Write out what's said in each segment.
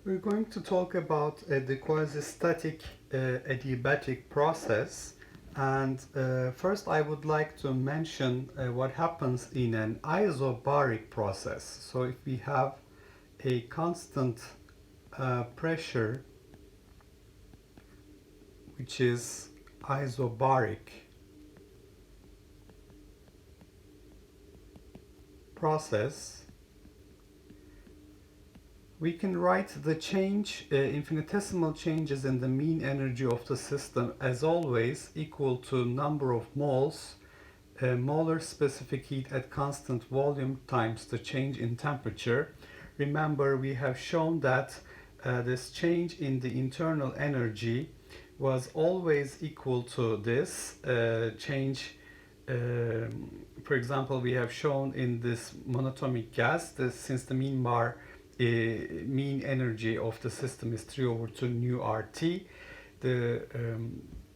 We're going to talk about the quasi-static adiabatic process, and first I would like to mention what happens in an isobaric process. So if we have a constant pressure which is isobaric process, we can write the infinitesimal changes in the mean energy of the system as always equal to number of moles, molar specific heat at constant volume times the change in temperature. Remember, we have shown that this change in the internal energy was always equal to this change. For example, we have shown in this monatomic gas, since the mean energy of the system is 3 over 2 nu RT, the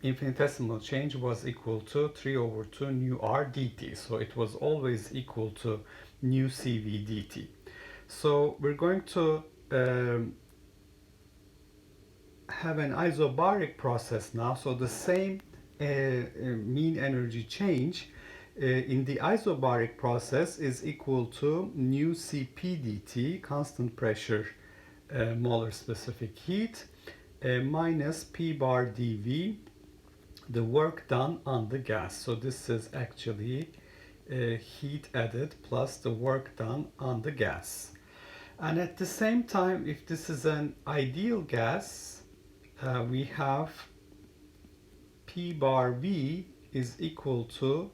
infinitesimal change was equal to 3 over 2 nu R dt. So it was always equal to nu CV dt. So we're going to have an isobaric process now. So the same mean energy change in the isobaric process is equal to nu Cp dt, constant pressure molar specific heat, minus P bar dV, the work done on the gas. So this is actually heat added plus the work done on the gas. And at the same time, if this is an ideal gas, we have P bar V is equal to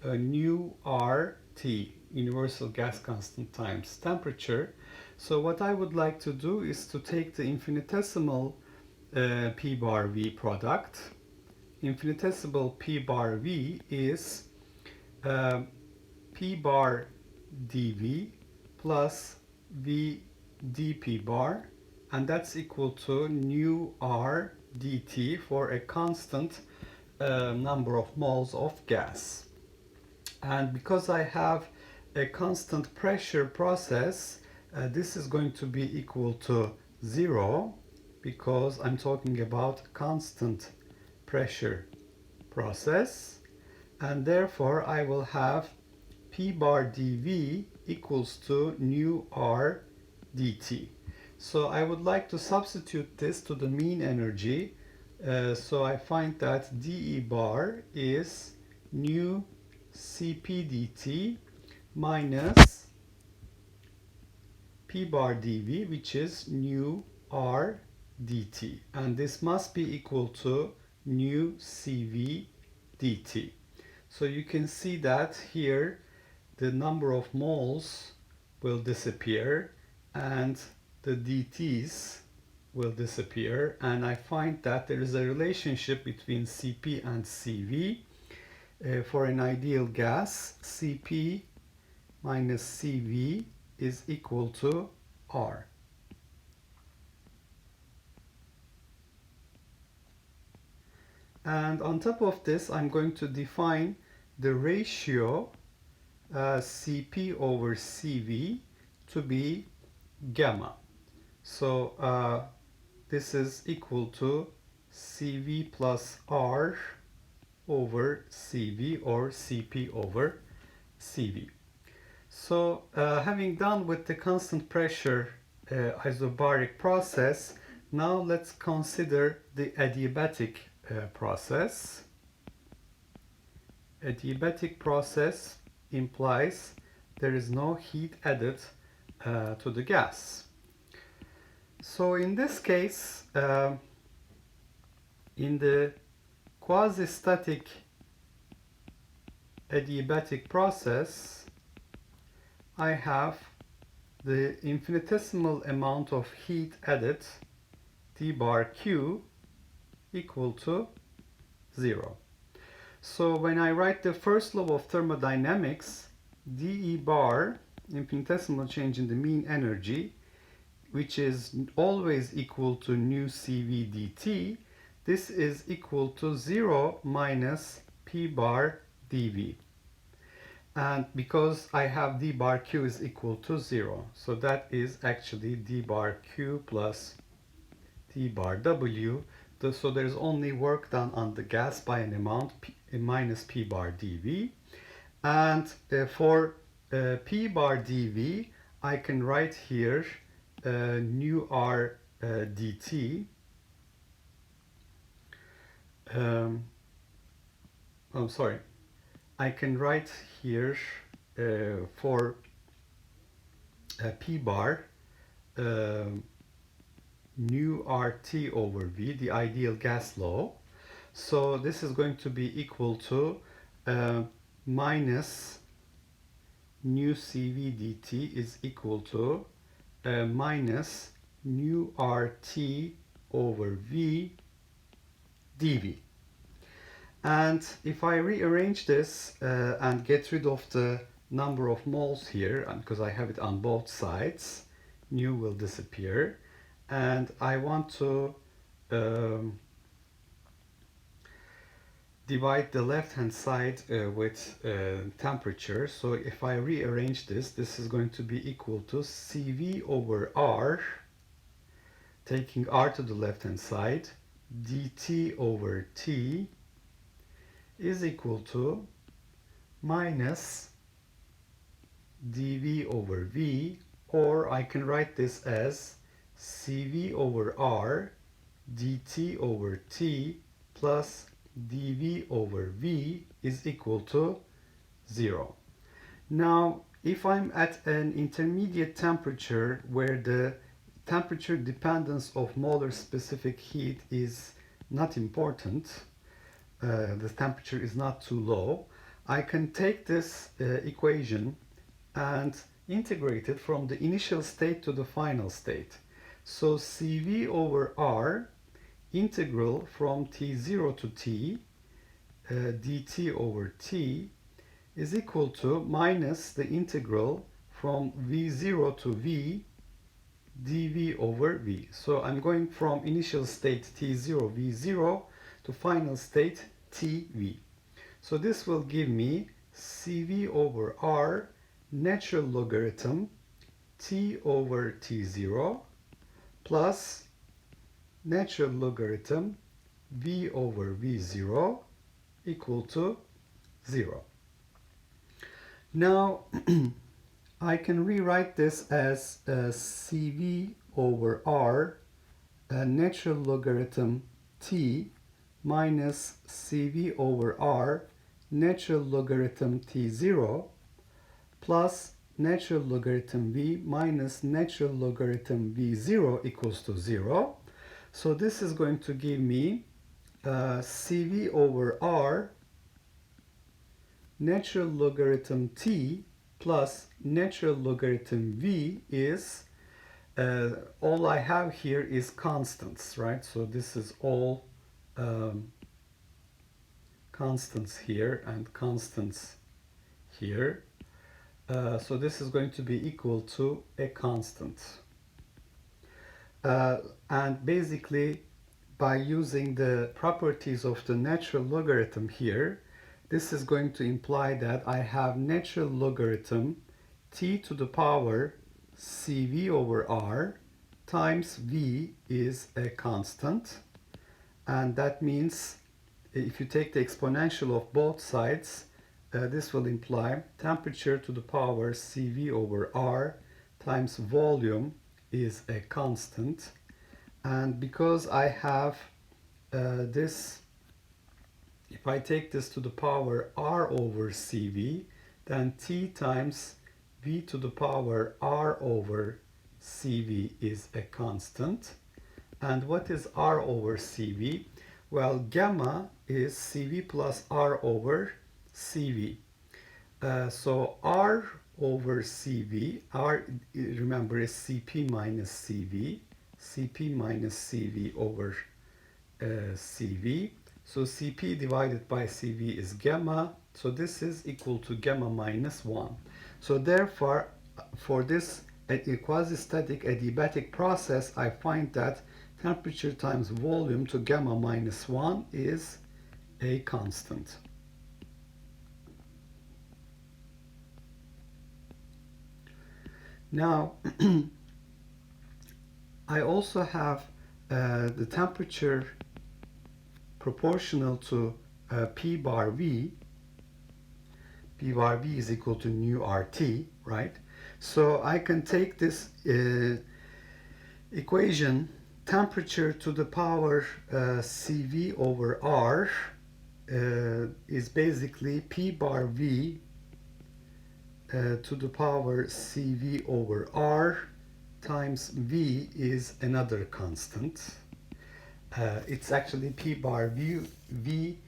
nu RT, universal gas constant times temperature. So what I would like to do is to take the infinitesimal P bar V product. Infinitesimal P bar V is P bar dV plus V dP bar, and that's equal to nu R dt for a constant number of moles of gas. And because I have a constant pressure process, this is going to be equal to 0 because I'm talking about constant pressure process, and therefore I will have P bar dV equals to nu R dt. So I would like to substitute this to the mean energy. So I find that dE bar is nu Cp dt minus P bar dV, which is nu R dt. And this must be equal to nu Cv dt. So you can see that here the number of moles will disappear and the dTs will disappear, and I find that there is a relationship between Cp and Cv. For an ideal gas, Cp minus Cv is equal to R. And on top of this, I'm going to define the ratio Cp over Cv to be gamma. So this is equal to Cv plus R over Cv, or Cp over Cv. So having done with the constant pressure isobaric process, now let's consider the adiabatic process. Adiabatic process implies there is no heat added to the gas. So in this case, in the quasi-static adiabatic process, I have the infinitesimal amount of heat added, T bar Q, equal to 0. So when I write the first law of thermodynamics, dE bar, infinitesimal change in the mean energy, which is always equal to nu Cv dt, this is equal to 0 minus P bar dV. And because I have d bar q is equal to 0, so that is actually d bar q plus d bar w. So there's only work done on the gas by an amount p, minus p bar dv. And for p bar dv, I can write here nu r dt. I'm sorry. I can write here for p bar nu RT over V, the ideal gas law. So this is going to be equal to minus nu CV dt is equal to minus nu RT over V dV. And if I rearrange this and get rid of the number of moles here, because I have it on both sides, nu will disappear. And I want to divide the left hand side with temperature. So if I rearrange this, this is going to be equal to CV over R, taking R to the left hand side, dt over T is equal to minus dV over V, or I can write this as CV over R dt over T plus dV over V is equal to 0. Now, if I'm at an intermediate temperature where the temperature dependence of molar specific heat is not important, the temperature is not too low, I can take this equation and integrate it from the initial state to the final state. So CV over R integral from T0 to T dt over T is equal to minus the integral from V0 to V dV over V. So I'm going from initial state T0 V0 to final state TV. So this will give me CV over R natural logarithm T over T0 plus natural logarithm V over V0 equal to 0. Now I can rewrite this as CV over R natural logarithm T minus CV over R natural logarithm T0 plus natural logarithm V minus natural logarithm V0 equals to 0. So this is going to give me CV over R natural logarithm T plus natural logarithm V is, all I have here is constants, right? So this is all constants here and constants here. So this is going to be equal to a constant. And basically, by using the properties of the natural logarithm here, this is going to imply that I have natural logarithm t to the power CV over R times V is a constant. And that means if you take the exponential of both sides, this will imply temperature to the power CV over R times volume is a constant. And because I have this, if I take this to the power R over CV, then T times V to the power R over CV is a constant. And what is R over CV? Well, gamma is CV plus R over CV. So R over CV, R, remember, is CP minus CV, CP minus CV over CV. So CP divided by CV is gamma. So this is equal to gamma minus 1. So therefore, for this quasi-static adiabatic process, I find that temperature times volume to gamma minus 1 is a constant. Now, I also have the temperature proportional to P bar V. P bar V is equal to nu RT, right? So I can take this equation, temperature to the power CV over R is basically P bar V to the power CV over R times V is another constant. It's actually P bar V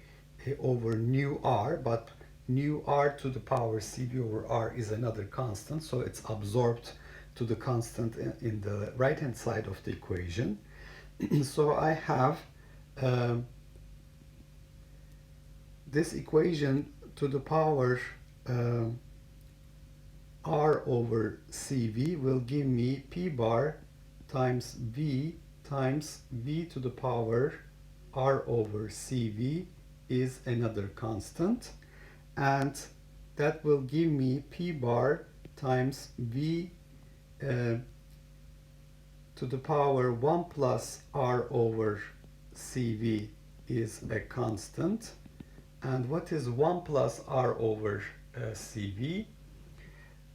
over nu R, but nu R to the power CV over R is another constant, so it's absorbed to the constant in the right hand side of the equation. So I have this equation to the power R over CV will give me P bar times V to the power R over CV is another constant, and that will give me P bar times V to the power 1 plus R over CV is a constant. And what is 1 plus R over CV?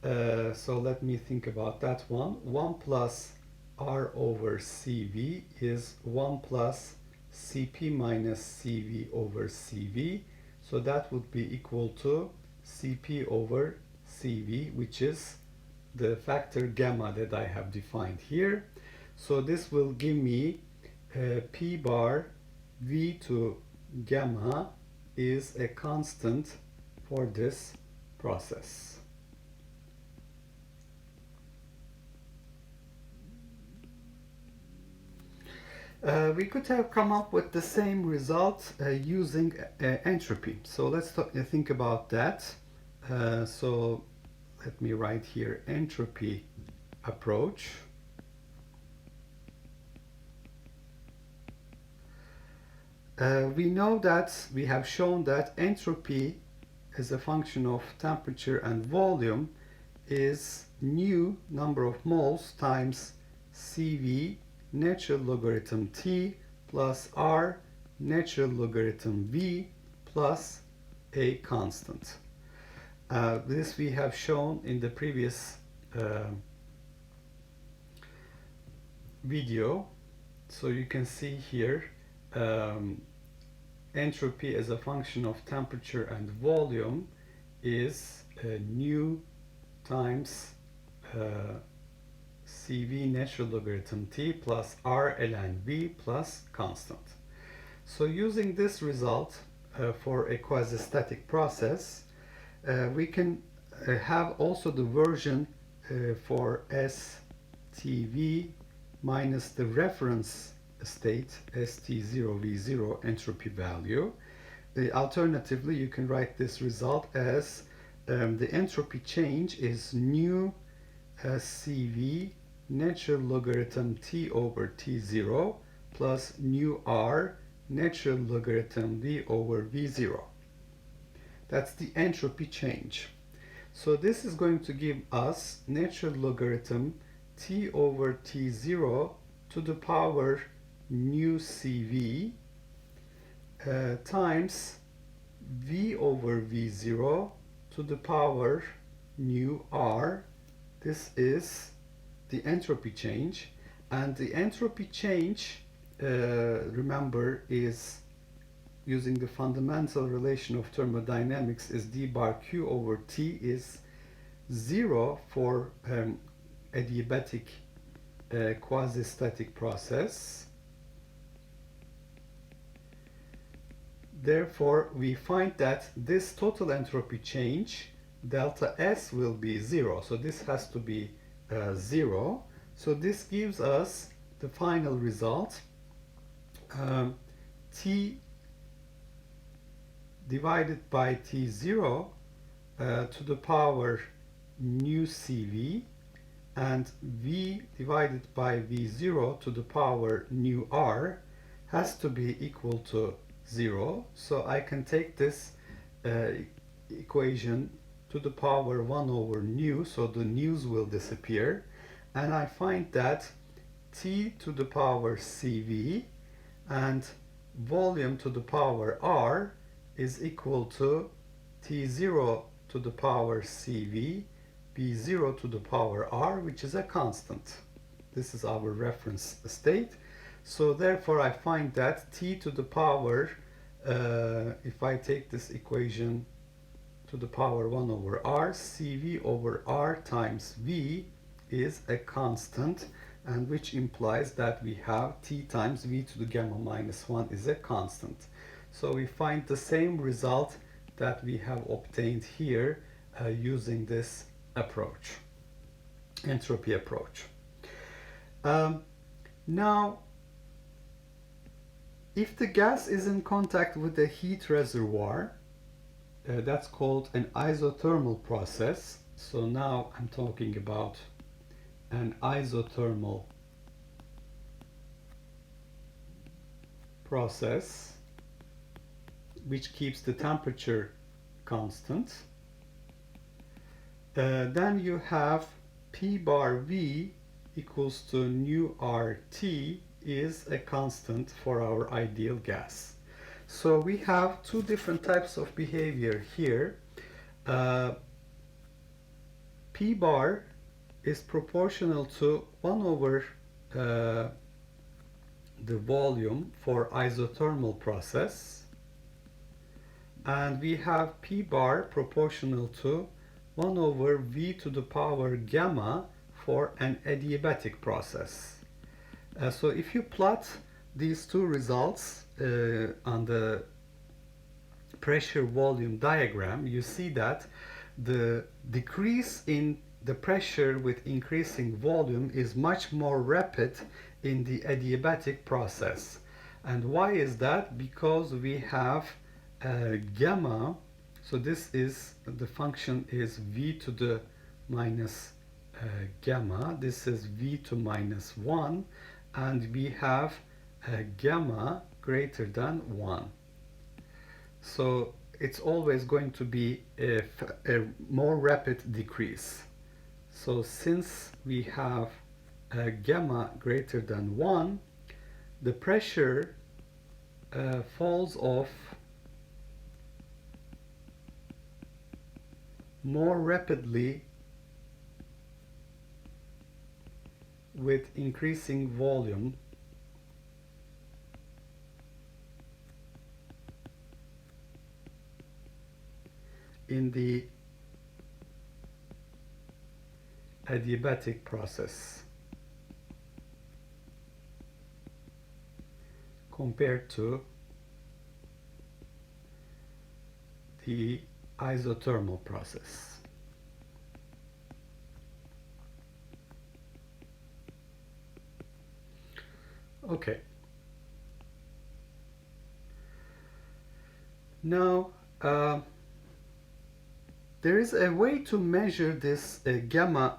So let me think about that one. 1 plus R over CV is 1 plus CP minus CV over CV. So that would be equal to CP over CV, which is the factor gamma that I have defined here. So this will give me P bar V to gamma is a constant for this process. We could have come up with the same result using entropy. So let's think about that. So let me write here entropy approach. We know that we have shown that entropy as a function of temperature and volume is nu number of moles times CV natural logarithm T plus R natural logarithm V plus a constant. This we have shown in the previous video. So you can see here entropy as a function of temperature and volume is nu times CV natural logarithm T plus R ln V plus constant. So using this result for a quasi-static process, we can have also the version for STV minus the reference state ST0V0 entropy value. Alternatively, you can write this result as the entropy change is nu CV natural logarithm T over T0 plus nu R natural logarithm V over V0. That's the entropy change. So this is going to give us natural logarithm T over T0 to the power nu CV times V over V0 to the power nu R. This is the entropy change, and the entropy change, remember, is using the fundamental relation of thermodynamics is d bar q over t is 0 for adiabatic quasi-static process. Therefore, we find that this total entropy change, delta S, will be 0. So this has to be 0. So this gives us the final result. T divided by T0 to the power nu CV and V divided by V0 to the power nu R has to be equal to 0. So I can take this equation to the power 1 over nu, so the nu's will disappear, and I find that T to the power CV and volume to the power R is equal to T0 to the power CV, B0 to the power R, which is a constant. This is our reference state. So therefore I find that T to the power, if I take this equation to the power 1 over R, CV over R times V is a constant, and which implies that we have T times V to the gamma minus 1 is a constant. So we find the same result that we have obtained here using this approach, entropy approach. Now, if the gas is in contact with a heat reservoir, that's called an isothermal process. So now I'm talking about an isothermal process which keeps the temperature constant. Then you have P bar V equals to nu RT is a constant for our ideal gas. So we have two different types of behavior here. P bar is proportional to 1 over the volume for isothermal process, and we have P bar proportional to 1 over V to the power gamma for an adiabatic process. So if you plot these two results on the pressure volume diagram, you see that the decrease in the pressure with increasing volume is much more rapid in the adiabatic process. And why is that? Because we have gamma, so this is, the function is V to the minus gamma, this is V to minus 1, and we have gamma greater than 1. So it's always going to be a more rapid decrease. So since we have gamma greater than 1, the pressure falls off more rapidly with increasing volume in the adiabatic process compared to the isothermal process. Okay. Now, there is a way to measure this gamma,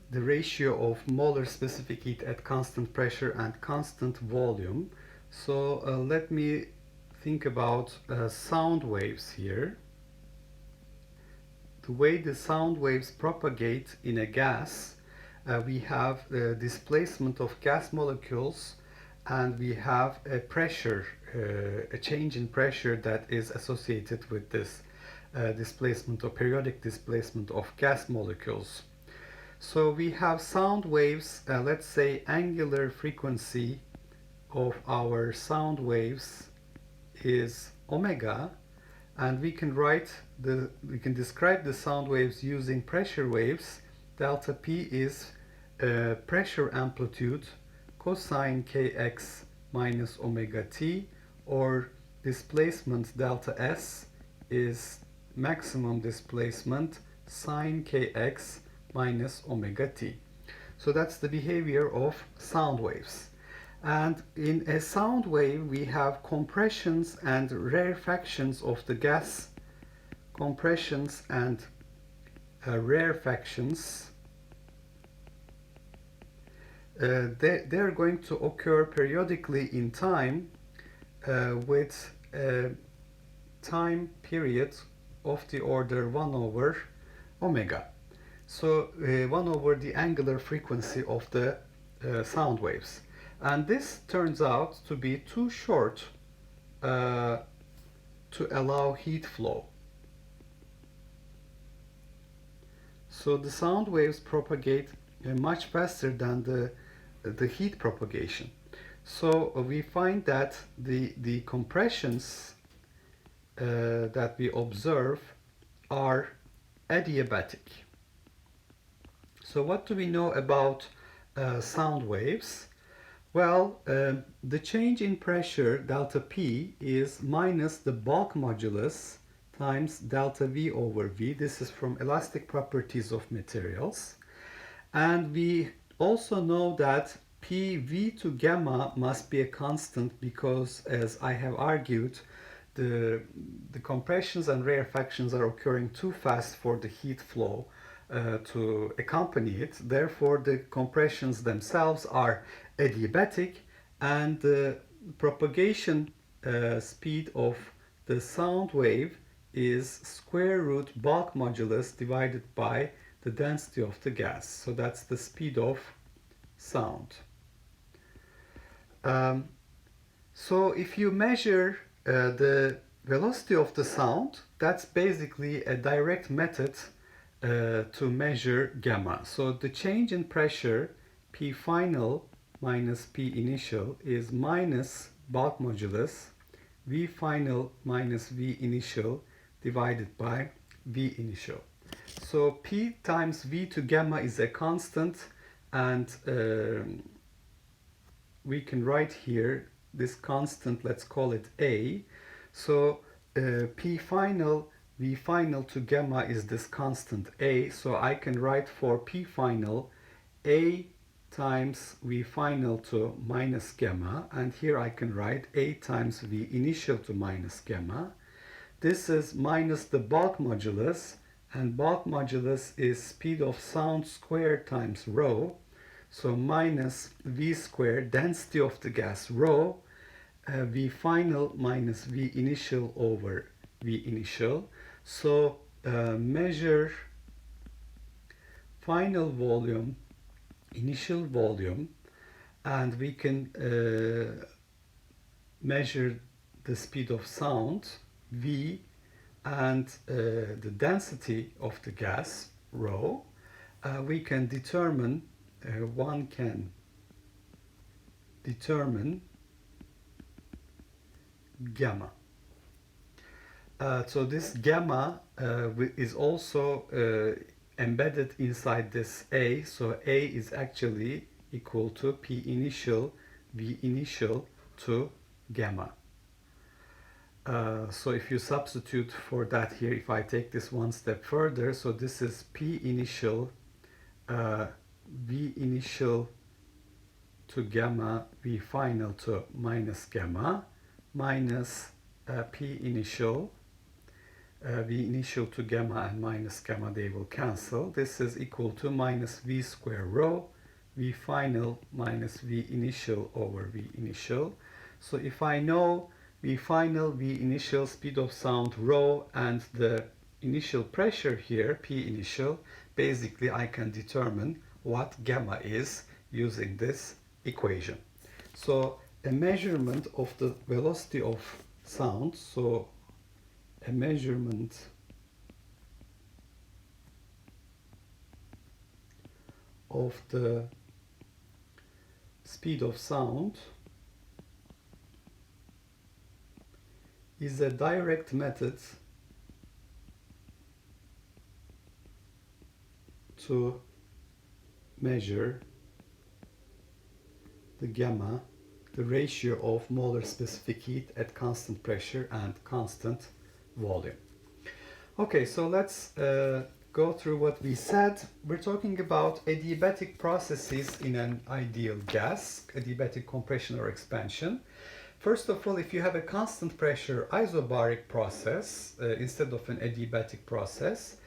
the ratio of molar specific heat at constant pressure and constant volume. So let me think about sound waves here. The way the sound waves propagate in a gas, we have the displacement of gas molecules, and we have a pressure, a change in pressure that is associated with this displacement or periodic displacement of gas molecules. So we have sound waves, let's say angular frequency of our sound waves is omega, and we can describe the sound waves using pressure waves. Delta P is pressure amplitude cosine kx minus omega t, or displacement delta S is maximum displacement sine kx minus omega t. So that's the behavior of sound waves. And in a sound wave we have compressions and rarefactions of the gas. Compressions and rarefactions, they're going to occur periodically in time with a time period of the order 1 over omega. So 1 over the angular frequency of the sound waves. And this turns out to be too short to allow heat flow. So the sound waves propagate much faster than the heat propagation. So we find that the compressions that we observe are adiabatic. So what do we know about sound waves? Well, the change in pressure delta P is minus the bulk modulus times delta V over V. This is from elastic properties of materials. And we also know that PV to gamma must be a constant because, as I have argued, the compressions and rarefactions are occurring too fast for the heat flow to accompany it. Therefore, the compressions themselves are adiabatic, and the propagation speed of the sound wave is square root bulk modulus divided by the density of the gas. So that's the speed of sound. So if you measure the velocity of the sound, that's basically a direct method to measure gamma. So the change in pressure P final minus P initial is minus bulk modulus V final minus V initial divided by V initial. So P times V to gamma is a constant, and we can write here this constant, let's call it A. So P final V final to gamma is this constant A, so I can write for P final A times V final to minus gamma, and here I can write A times V initial to minus gamma. This is minus the bulk modulus, and bulk modulus is speed of sound squared times rho, so minus V squared, density of the gas rho, V final minus V initial over V initial. So measure final volume, initial volume, and we can measure the speed of sound V and the density of the gas rho. We can determine, one can determine gamma. So this gamma is also embedded inside this A, so A is actually equal to P initial V initial to gamma. So if you substitute for that here, if I take this one step further, so this is P initial V initial to gamma V final to minus gamma minus P initial V initial to gamma and minus gamma, they will cancel. This is equal to minus V square rho V final minus V initial over V initial. So if I know V final, V initial, speed of sound rho, and the initial pressure here, P initial, basically I can determine what gamma is using this equation. So a measurement of the velocity of sound, so a measurement of the speed of sound is a direct method to measure the gamma, the ratio of molar specific heat at constant pressure and constant volume. Okay, so let's go through what we said. We're talking about adiabatic processes in an ideal gas, adiabatic compression or expansion. First of all, if you have a constant pressure isobaric process instead of an adiabatic process,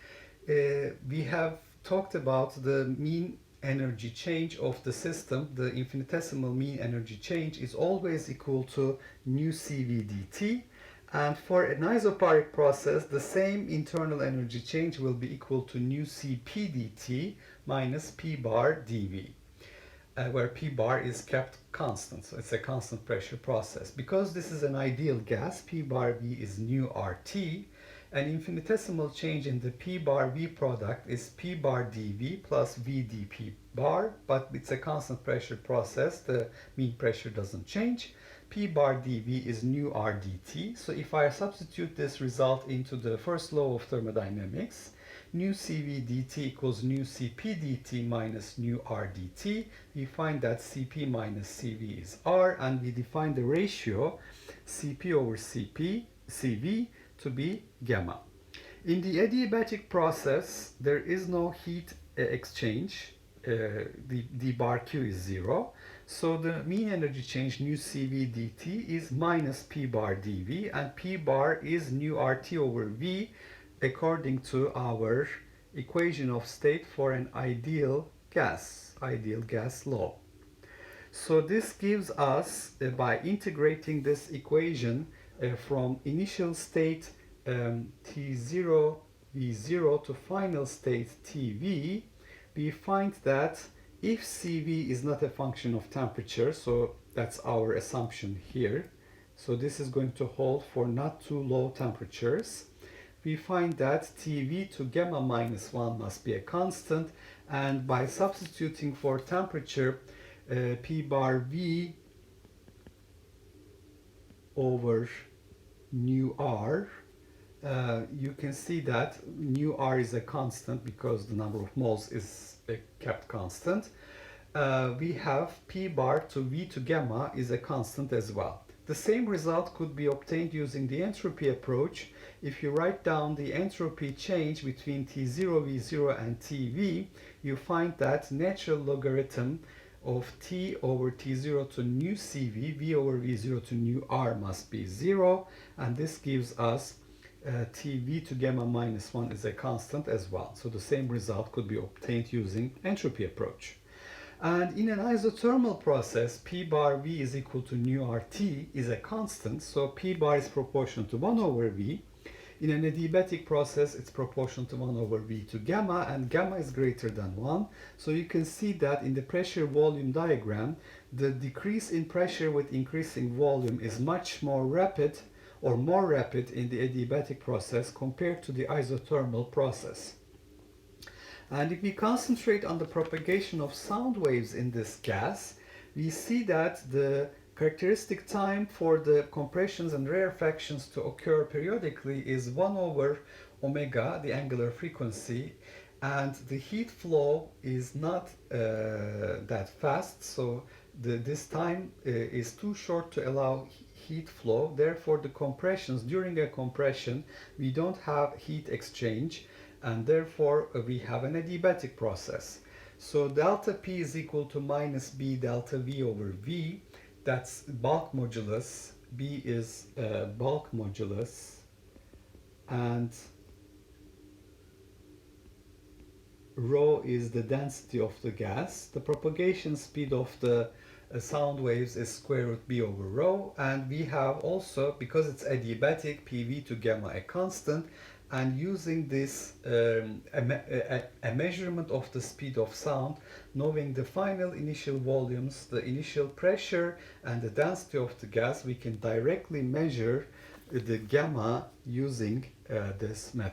we have talked about the mean energy change of the system. The infinitesimal mean energy change is always equal to nu CV dt, And for an isobaric process, the same internal energy change will be equal to nu Cp dt minus P bar dV, where P bar is kept constant. So it's a constant pressure process. Because this is an ideal gas, P bar V is nu RT. An infinitesimal change in the P bar V product is P bar dV plus V dP bar, but it's a constant pressure process. The mean pressure doesn't change. P bar dV is nu R dt. So if I substitute this result into the first law of thermodynamics, nu Cv dt equals nu Cp dt minus nu R dt. We find that Cp minus Cv is R, and we define the ratio Cp over Cv to be gamma. In the adiabatic process, there is no heat exchange. The bar Q is 0. So the mean energy change nu Cv dt is minus P bar dV, and P bar is nu RT over V according to our equation of state for an ideal gas law. So this gives us, by integrating this equation from initial state T0 V0 to final state TV, we find that if Cv is not a function of temperature, so that's our assumption here, so this is going to hold for not too low temperatures, we find that Tv to gamma minus 1 must be a constant, and by substituting for temperature P bar V over nu R, you can see that nu R is a constant because the number of moles is kept constant. We have P bar to V to gamma is a constant as well. The same result could be obtained using the entropy approach. If you write down the entropy change between T0 V0 and Tv, you find that natural logarithm of T over T0 to nu Cv, V over V0 to nu R must be 0, and this gives us Tv to gamma minus 1 is a constant as well. So the same result could be obtained using entropy approach. And in an isothermal process, P bar V is equal to nu RT is a constant, so P bar is proportional to 1 over V. In an adiabatic process, it's proportional to 1 over V to gamma, and gamma is greater than 1. So you can see that in the pressure volume diagram, the decrease in pressure with increasing volume is much more rapid in the adiabatic process compared to the isothermal process. And if we concentrate on the propagation of sound waves in this gas, we see that the characteristic time for the compressions and rarefactions to occur periodically is 1 over omega, the angular frequency, and the heat flow is not that fast, so this time is too short to allow heat flow. Therefore, the compressions, during a compression, we don't have heat exchange, and therefore we have an adiabatic process. So delta P is equal to minus B delta V over V. That's bulk modulus. B is bulk modulus, and rho is the density of the gas. The propagation speed of the sound waves is square root B over rho, and we have also, because it's adiabatic, PV to gamma a constant, and using this a measurement of the speed of sound, knowing the final initial volumes, the initial pressure and the density of the gas, we can directly measure the gamma using this method.